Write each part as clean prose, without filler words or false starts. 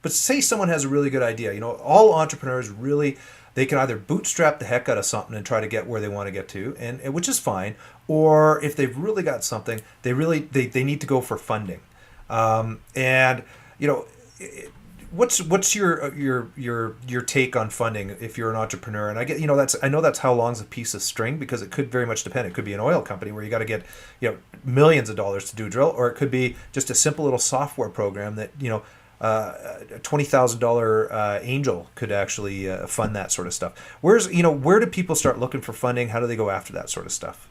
But say someone has a really good idea. All entrepreneurs really, they can either bootstrap the heck out of something and try to get where they want to get to, and which is fine. Or if they've really got something, they need to go for funding. And you know, what's your take on funding if you're an entrepreneur? And I know that's how long's a piece of string, because it could very much depend. It could be an oil company where you got to get millions of dollars to do a drill, or it could be just a simple little software program that a $20,000 angel could actually fund that sort of stuff. Where do people start looking for funding? How do they go after that sort of stuff?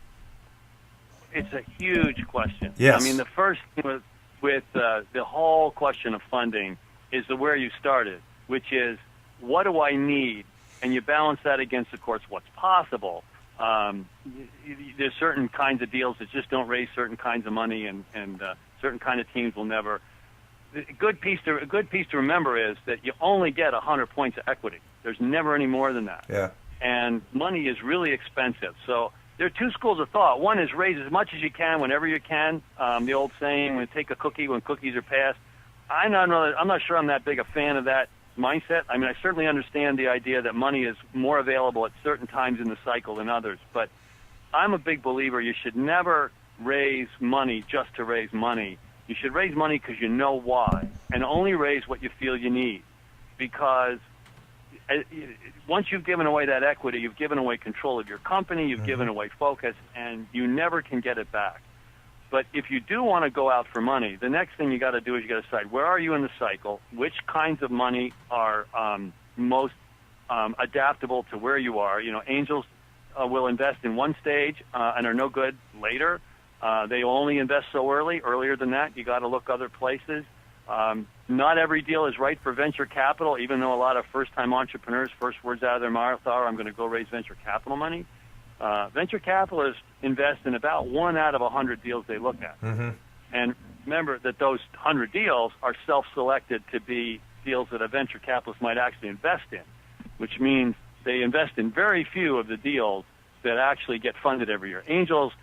It's a huge question. Yes. I mean, the first thing with the whole question of funding is where you started, which is, what do I need? And you balance that against, of course, what's possible. There's certain kinds of deals that just don't raise certain kinds of money, and certain kind of teams will never. A good piece to remember is that you only get 100 points of equity. There's never any more than that. Yeah. And money is really expensive. So there are two schools of thought. One is raise as much as you can whenever you can. The old saying, when take a cookie when cookies are passed. I'm not sure I'm that big a fan of that mindset. I mean, I certainly understand the idea that money is more available at certain times in the cycle than others, but I'm a big believer you should never raise money just to raise money. You should raise money because you know why, and only raise what you feel you need. Because once you've given away that equity, you've given away control of your company, you've given away focus, and you never can get it back. But if you do want to go out for money, the next thing you got to do is you got to decide, where are you in the cycle? Which kinds of money are most adaptable to where you are? Angels will invest in one stage and are no good later. They only invest so early. Earlier than that, you got to look other places. Not every deal is right for venture capital, even though a lot of first-time entrepreneurs' first words out of their mouth are, I'm going to go raise venture capital money. Venture capitalists invest in about 1 out of 100 deals they look at. Mm-hmm. And remember that those 100 deals are self-selected to be deals that a venture capitalist might actually invest in, which means they invest in very few of the deals that actually get funded every year. Angels,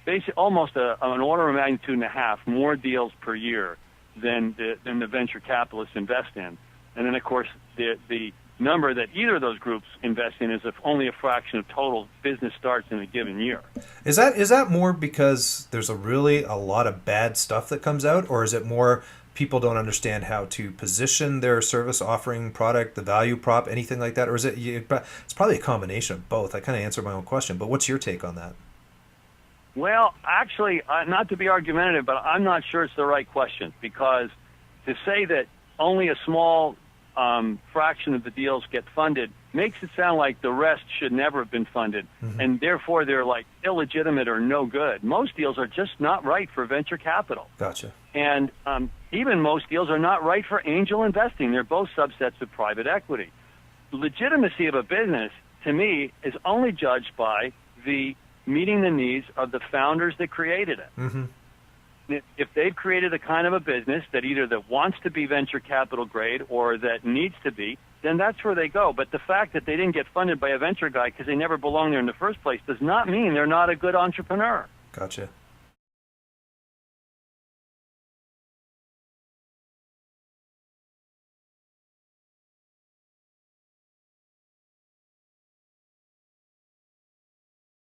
basically almost an order of magnitude and a half more deals per year than the venture capitalists invest in. And then, of course, the number that either of those groups invest in is only a fraction of total business starts in a given year. Is that more because there's a lot of bad stuff that comes out, or is it more people don't understand how to position their service offering, product, the value prop, anything like that? Or is it's probably a combination of both? I kind of answered my own question, but what's your take on that? Well, actually, not to be argumentative, but I'm not sure it's the right question, because to say that only a small fraction of the deals get funded makes it sound like the rest should never have been funded, and therefore they're like illegitimate or no good. Most deals are just not right for venture capital. Gotcha. And even most deals are not right for angel investing. They're both subsets of private equity. The legitimacy of a business, to me, is only judged by the meeting the needs of the founders that created it. Mm-hmm. If they've created a kind of a business that either that wants to be venture capital grade or that needs to be, then that's where they go. But the fact that they didn't get funded by a venture guy because they never belonged there in the first place does not mean they're not a good entrepreneur. Gotcha.